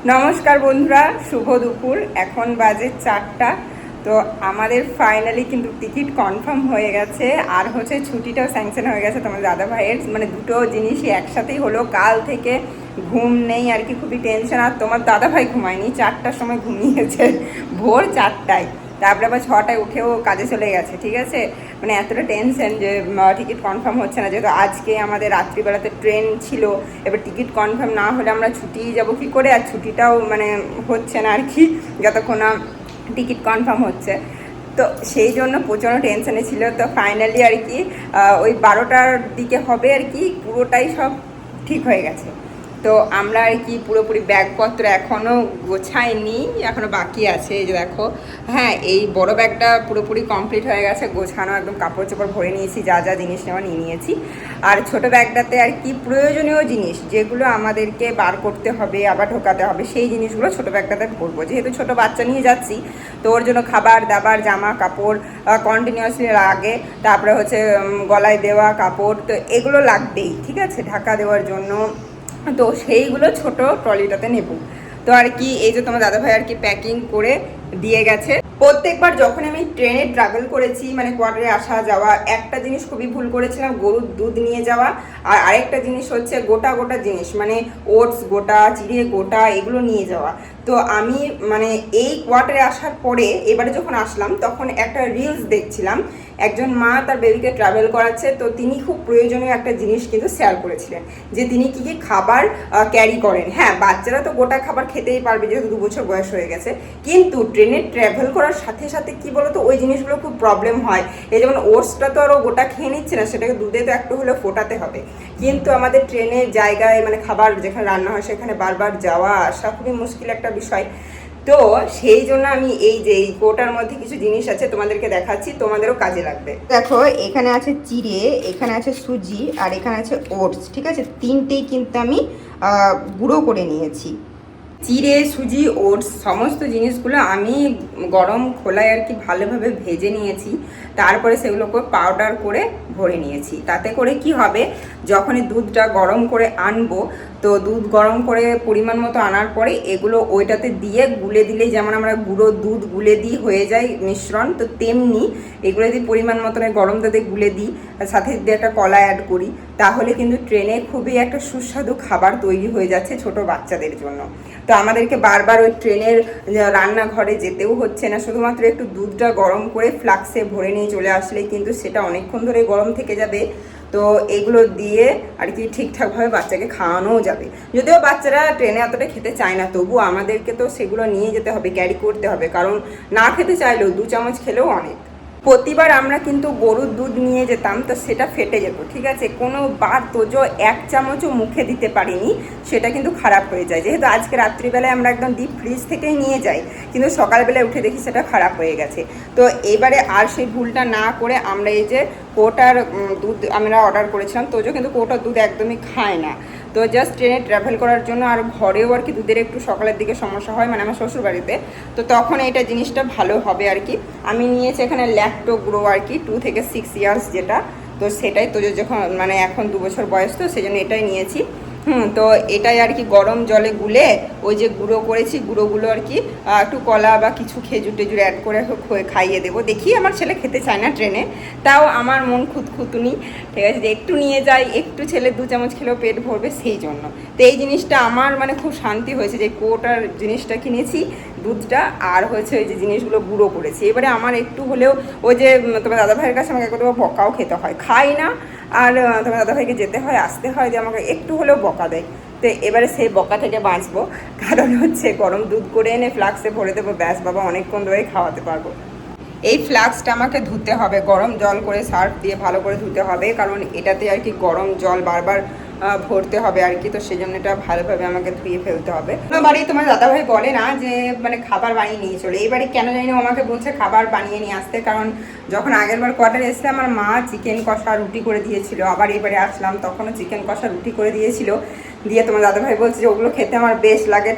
নমস্কার বন্ধুরা, শুভ দুপুর। এখন বাজে 4টা। তো আমাদের ফাইনালি কিন্তু টিকিট কনফার্ম হয়ে গেছে, আর হচ্ছে ছুটিটাও স্যাংশন হয়ে গেছে তোমার দাদা ভাইয়ের। মানে দুটো জিনিসই একসাথেই হলো। কাল থেকে ঘুম নেই আর কি, খুবই টেনশন। আর তোমার দাদা ভাই ঘুমায়নি, 4টার সময় ঘুমিয়েছে, ভোর 4টায়। তারপরে আবার 6টায় উঠেও কাজে চলে গেছে। ঠিক আছে, মানে এতটা টেনশন যে টিকিট কনফার্ম হচ্ছে না, যেহেতু আজকে আমাদের রাত্রিবেলাতে ট্রেন ছিল। এবার টিকিট কনফার্ম না হলে আমরা ছুটি যাব কি করে, আর ছুটিটাও মানে হচ্ছে না আর কি, যতক্ষণ না টিকিট কনফার্ম হচ্ছে। তো সেই জন্য প্রচণ্ড টেনশনে ছিল। তো ফাইনালি আর কি ওই 12টার দিকে হবে আর কি, পুরোটাই সব ঠিক হয়ে গেছে। তো আমরা আর কি পুরোপুরি ব্যাগপত্র এখনও গোছাইনি, এখনও বাকি আছে। এই যে দেখো, হ্যাঁ এই বড় ব্যাগটা পুরোপুরি কমপ্লিট হয়ে গেছে, গোছানো একদম, কাপড় চোপড় ভরে নিয়েছি, যা যা জিনিস নেওয়া নিয়ে নিয়েছি। আর ছোট ব্যাগটাতে আর কি প্রয়োজনীয় জিনিস যেগুলো আমাদেরকে বার করতে হবে, আবার ঢোকাতে হবে, সেই জিনিসগুলো ছোট ব্যাগটাতে ভরবো। যেহেতু ছোট বাচ্চা নিয়ে যাচ্ছি, তো ওর জন্য খাবার দাবার, জামা কাপড় কন্টিনিউয়াসলি লাগে। তারপরে হচ্ছে গলায় দেওয়া কাপড়, তো এগুলো লাগবেই, ঠিক আছে, ঢাকা দেওয়ার জন্য। তো সেইগুলো ছোট ট্রলিটাতে নেব। তো আর কি এই যে তোমার দাদাভাই আর কি প্যাকিং করে দিয়ে গেছে। প্রত্যেকবার যখন আমি ট্রেনে ট্রাভেল করেছি, মানে কোয়ার্টারে আসা যাওয়া, একটা জিনিস খুবই ভুল করেছিলাম, গরুর দুধ নিয়ে যাওয়া। আর আরেকটা জিনিস হচ্ছে গোটা গোটা জিনিস, মানে ওটস গোটা, চিড়ে গোটা, এগুলো নিয়ে যাওয়া। তো আমি মানে এই কোয়ার্টারে আসার পরে এবারে যখন আসলাম, তখন একটা রিলস দেখছিলাম, একজন মা তার বেবিকে ট্রাভেল করাচ্ছে। তো তিনি খুব প্রয়োজনীয় একটা জিনিস কিন্তু শেয়ার করেছিলেন, যে তিনি কী কী খাবার ক্যারি করেন। হ্যাঁ, বাচ্চারা তো গোটা খাবার খেতেই পারবে, যেহেতু 2 বছর বয়স হয়ে গেছে। কিন্তু ট্রেনে ট্রাভেল করার সাথে সাথে কি বলতো, ওই জিনিসগুলো খুব প্রবলেম হয়। এই যেমন ওটসটা তো আরও গোটা খেয়ে নিচ্ছে না, সেটাকে দুধে তো একটু হলেও ফোটাতে হবে। কিন্তু আমাদের ট্রেনের জায়গায়, মানে খাবার যেখানে রান্না হয় সেখানে বারবার যাওয়া আসা খুবই মুশকিল একটা বিষয়। তো সেই জন্য আমি এই যে এই কোটার মধ্যে কিছু জিনিস আছে, তোমাদেরকে দেখাচ্ছি, তোমাদেরও কাজে লাগবে। দেখো, এখানে আছে চিড়ে, এখানে আছে সুজি, আর এখানে আছে ওটস। ঠিক আছে, তিনটেই কিন্তু আমি গুঁড়ো করে নিয়েছি। চিড়ে, সুজি, ওটস সমস্ত জিনিসগুলো আমি গরম খোলায় আর কি ভালোভাবে ভেজে নিয়েছি। তারপরে সেগুলোকে পাউডার করে ভরে নিয়েছি। তাতে করে কি হবে, যখনই দুধটা গরম করে আনবো, তো দুধ গরম করে পরিমাণ মতো আনার পরে এগুলো ওইটাতে দিয়ে গুলে দিলেই, যেমন আমরা গুঁড়ো দুধ গুলে দিই হয়ে যায় মিশ্রণ, তো তেমনি এগুলো দিয়ে পরিমাণ মতন গরম দুধে গুলে দিই, সাথে দিয়ে একটা কলা অ্যাড করি, তাহলে কিন্তু ট্রেনে খুবই একটা সুস্বাদু খাবার তৈরি হয়ে যাচ্ছে ছোট বাচ্চাদের জন্য। তো আমাদেরকে বারবার ওই ট্রেনের রান্নাঘরে যেতেও হচ্ছে না, শুধুমাত্র একটু দুধটা গরম করে ফ্লাক্সে ভরে নিয়ে চলে আসলেই কিন্তু সেটা অনেকক্ষণ ধরে গরম থেকে যাবে। তো এগুলো দিয়ে আর কি ঠিকঠাকভাবে বাচ্চাকে খাওয়ানোও যাবে। যদিও বাচ্চারা ট্রেনে অতটা খেতে চায় না, তবু আমাদেরকে তো সেগুলো নিয়ে যেতে হবে, ক্যারি করতে হবে, কারণ না খেতে চাইলেও 2 চামচ খেলেও অনেক। প্রতিবার আমরা কিন্তু গরুর দুধ নিয়ে যেতাম, তো সেটা ফেটে যেত, ঠিক আছে, কোনো বার তোজো 1 চামচও মুখে দিতে পারিনি, সেটা কিন্তু খারাপ হয়ে যায়। যেহেতু আজকে রাত্রিবেলায় আমরা একদম ডিপ ফ্রিজ থেকেই নিয়ে যাই, কিন্তু সকালবেলায় উঠে দেখি সেটা খারাপ হয়ে গেছে। তো এবারে আর সেই ভুলটা না করে আমরা এই যে কোটার দুধ আমরা অর্ডার করেছিলাম, তোজো কিন্তু কোটার দুধ একদমই খায় না। তো জাস্ট ট্রেনে ট্রাভেল করার জন্য, আর ঘরেও আর কি দুধের একটু সকালের দিকে সমস্যা হয়, মানে আমার শ্বশুরবাড়িতে, তো তখন এটা জিনিসটা ভালো হবে আর কি। আমি নিয়েছি এখানে ল্যাক্টো গ্রো আর কি 2 থেকে 6 ইয়ার্স যেটা, তো সেটাই। তো যখন মানে এখন 2 বছর বয়স, তো সেই জন্য এটাই নিয়েছি। তো এটাই আর কি গরম জলে গুলে ওই যে গুঁড়ো করেছি, গুঁড়োগুলো আর কি একটু কলা বা কিছু খেজুর টেজুর অ্যাড করে খাইয়ে দেবো। দেখি, আমার ছেলে খেতে চায় না ট্রেনে, তাও আমার মন খুঁতখুতুনি, ঠিক আছে, যে একটু নিয়ে যাই, একটু ছেলে 2 চামচ খেলেও পেট ভরবে, সেই জন্য। তো এই জিনিসটা আমার মানে খুব শান্তি হয়েছে যে কোটার জিনিসটা কিনেছি, দুধটা, আর হয়েছে ওই যে জিনিসগুলো গুঁড়ো করেছি। এবারে আমার একটু হলেও ওই যে তোমার দাদাভাইয়ের কাছে আমাকে একটু বকাও খেতে হয়, খাই না, আর তোমার দাদাভাইকে যেতে হয় আসতে হয়, যে আমাকে একটু হলেও বকা দেয়। তো এবারে সেই বকা থেকে বাঁচবো, কারণ হচ্ছে গরম দুধ করে এনে ফ্লাক্সে ভরে দেবো, ব্যাস বাবা, অনেকক্ষণ ধরে খাওয়াতে পারবো। এই ফ্লাক্সটা আমাকে ধুতে হবে, গরম জল করে সার্ফ দিয়ে ভালো করে ধুতে হবে, কারণ এটাতে আর কি গরম জল বারবার ভরতে হবে আর কি। তো সেই জন্য এটা ভালোভাবে আমাকে ধুয়ে ফেলতে হবে। বাড়ি তোমার দাদাভাই বলে না যে মানে খাবার বানিয়ে নিয়ে চলে, এইবারে কেন জানি না আমাকে বলছে খাবার বানিয়ে নিয়ে আসতে, কারণ যখন আগেরবার কোয়ার্টারে এসে আমার মা চিকেন কষা রুটি করে দিয়েছিল, আবার এবারে আসলাম তখনও চিকেন কষা রুটি করে দিয়েছিল। দিয়ে তোমার দাদাভাই বলছে যে ওগুলো খেতে আমার বেশ লাগে,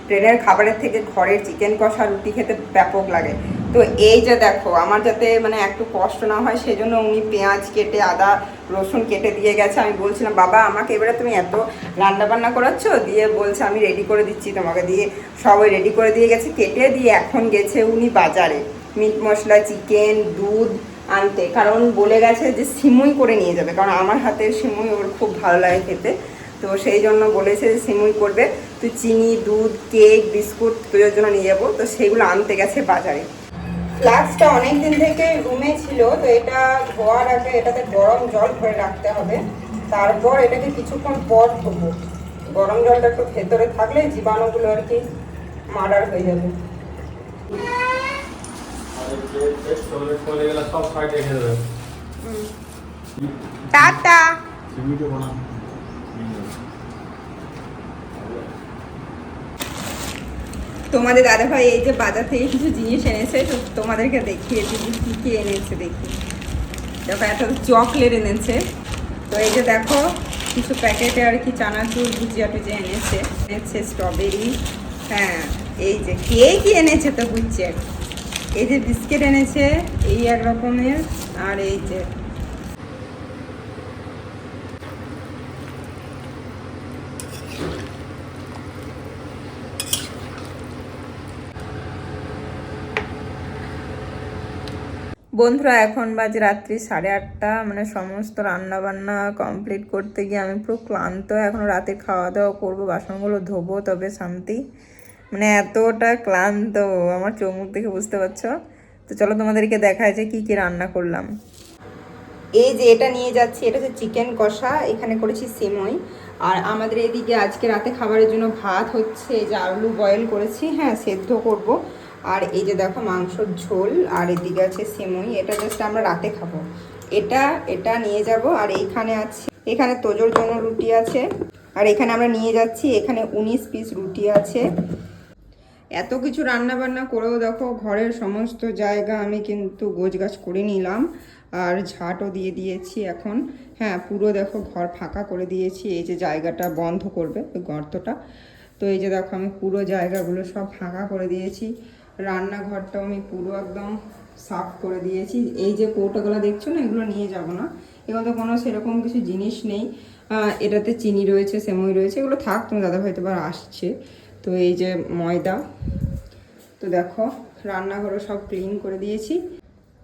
ট্রেনের খাবারের থেকে ঘরের চিকেন কষা রুটি খেতে ব্যাপক লাগে। তো তো এই যে দেখো আমার যাতে মানে একটু কষ্ট না হয় সেই জন্য উনি পেঁয়াজ কেটে আদা রসুন কেটে দিয়ে গেছে। আমি বলছিলাম বাবা আমাকে এবারে তুমি এত রান্না বান্না করাচ্ছ, দিয়ে বলছে আমি রেডি করে দিচ্ছি তোমাকে, দিয়ে সবাই রেডি করে দিয়ে গেছে কেটে দিয়ে। এখন গেছে উনি বাজারে মিট মশলা চিকেন দুধ আনতে, কারণ বলে গেছে যে সিমুই করে নিয়ে যাবে, কারণ আমার হাতের সিমুই ওর খুব ভালো লাগে খেতে। তো সেই জন্য বলেছে যে সিমুই করবে, তো চিনি দুধ কেক বিস্কুট তোর জন্য নিয়ে যাবো, তো সেইগুলো আনতে গেছে বাজারে। ফ্লাস্কটা অনেক দিন থেকে রুমে ছিল, তো এটা ধোয়ার আগে এটাতে গরম জল ভরে রাখতে হবে, তারপর এটাকে কিছুক্ষণ পর ধোবো। গরম জলটা একটু ভেতরে থাকলে জীবাণুগুলো আর কি মার্ডার হয়ে যাবে। টাটা। তোমাদের দাদাভাই এই যে বাজার থেকে কিছু জিনিস এনেছে, তো তোমাদেরকে দেখিয়ে দিদি কী কী এনেছে দেখি। দেখো এত চকলেট এনেছে, তো এই যে দেখো কিছু প্যাকেটে আর কি চানাচুর ভুজিয়া টুজিয়া এনেছে স্ট্রবেরি, হ্যাঁ এই যে কে কি এনেছে তো বুঝছে। এই যে বিস্কিট এনেছে এই এক রকমের, আর এই যে বন্ধুরা এখন বাজে রাত্রি 8:30, মানে সমস্ত রান্না বান্না কমপ্লিট করতে গিয়ে আমি পুরো ক্লান্ত। এখন রাতে খাওয়া দাওয়া করবো, বাসনগুলো ধোবো, তবে শান্তি, মানে এতটা ক্লান্ত আমার চোখ মুখ দেখে বুঝতে পারছো। তো চলো তোমাদেরকে দেখায় যে কি কি রান্না করলাম। এই যে এটা নিয়ে যাচ্ছি, এটা হচ্ছে চিকেন কষা, এখানে করেছি সিমই। আর আমাদের এদিকে আজকে রাতে খাবারের জন্য ভাত হচ্ছে, এই যে আলু বয়েল করেছি, হ্যাঁ সেদ্ধ করব। আর এই যে দেখো মাংসর ঝোল, আর এদিকে আছে সিমই, এটা জাস্ট আমরা রাতে খাবো। এটা নিয়ে যাব। আর এইখানে আছে, এখানে তোজোর জন্য রুটি আছে, আর এখানে আমরা নিয়ে যাচ্ছি, এখানে 19 পিস রুটি আছে। এত কিছু রান্না বান্না করেও দেখো ঘরের সমস্ত জায়গা আমি কিন্তু গোছগাছ করে নিলাম, আর ঝাঁটও দিয়ে দিয়েছি এখন, হ্যাঁ পুরো দেখো ঘর ফাঁকা করে দিয়েছি। এই যে জায়গাটা বন্ধ করবে ওই গর্তটা, তো এই যে দেখো আমি পুরো জায়গাগুলো সব ফাঁকা করে দিয়েছি। রান্নাঘরটাও আমি পুরো একদম সাফ করে দিয়েছি। এই যে কৌটোগুলো দেখছো না, এগুলো নিয়ে যাব না, এগুলো তো কোনো সেরকম কিছু জিনিস নেই। এটাতে চিনি রয়েছে সেমই রয়েছে, এগুলো থাক, তুমি দাদা হয়তো বার আসছে। তো এই যে ময়দা, তো দেখো রান্নাঘরও সব ক্লিন করে দিয়েছি।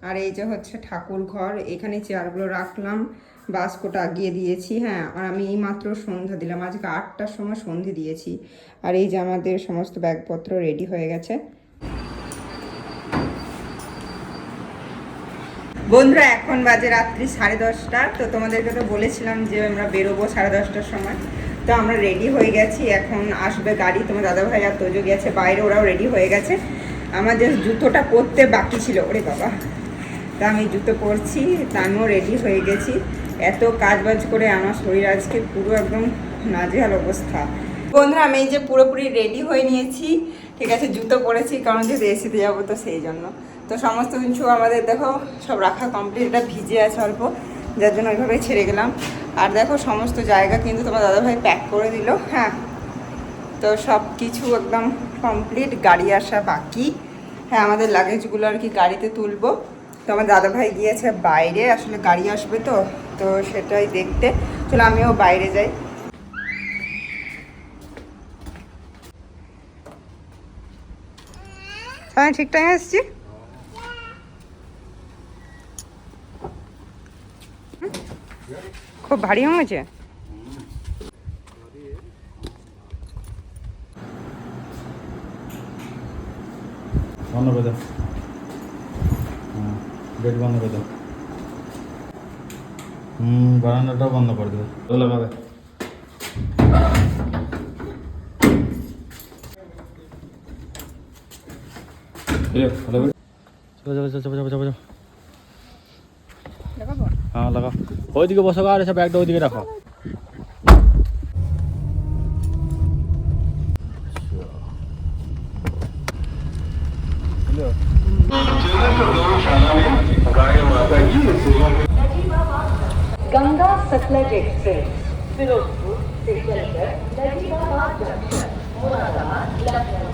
আর এই যে হচ্ছে ঠাকুর ঘর, এখানে চেয়ারগুলো রাখলাম, বাস্কটা আগিয়ে দিয়েছি, হ্যাঁ। আর আমি এই মাত্র সন্ধ্যা দিলাম, আজকে 8টার সময় সন্ধে দিয়েছি। আর এই যে আমাদের সমস্ত ব্যাগপত্র রেডি হয়ে গেছে। বন্ধুরা এখন বাজে রাত্রি 10:30, তো তোমাদেরকে তো বলেছিলাম যে আমরা বেরোবো 10:30টার সময়। তো আমরা রেডি হয়ে গেছি, এখন আসবে গাড়ি। তোমার দাদাভাই আর তোজো গেছে বাইরে, ওরাও রেডি হয়ে গেছে। আমার যে জুতোটা পরতে বাকি ছিল, ওরে বাবা, তা আমি জুতো পরছি, তা আমিও রেডি হয়ে গেছি। এত কাজবাজ করে আমার শরীর আজকে পুরো একদম নাজেহাল অবস্থা। বন্ধুরা আমি এই যে পুরোপুরি রেডি হয়ে নিয়েছি, ঠিক আছে, জুতো পরেছি, কারণ যেহেতু এসিতে যাবো তো সেই জন্য। তো সমস্ত কিছু আমাদের দেখো সব রাখা কমপ্লিট, এটা ভিজে আছে অল্প, যার জন্য ওইভাবেই ছেড়ে গেলাম। আর দেখো সমস্ত জায়গা কিন্তু তোমার দাদাভাই প্যাক করে দিল, হ্যাঁ। তো সব কিছু একদম কমপ্লিট, গাড়ি আসা বাকি, হ্যাঁ আমাদের লাগেজগুলো আর কি গাড়িতে তুলবো। তো আমার দাদাভাই গিয়েছে বাইরে, আসলে গাড়ি আসবে তো তো সেটাই দেখতে। চলো আমিও বাইরে যাই। হ্যাঁ ঠিক টাইমে এসছি। খুব ভারী হয়েছে। বন্ধ করে দাও, গেট বন্ধ করে দাও। বারান্দাটাও বন্ধ করে দেবে, ভালো ভাবে। হ্যাঁ লাগাও, ওইদিকে বসো আর এসব ব্যাগটা ওইদিকে রাখো। गंगा सतलज एक्सप्रेस फिरोजपुर से चलकर नजीबाबाद जंक्शन मुरादाबाद लखनऊ।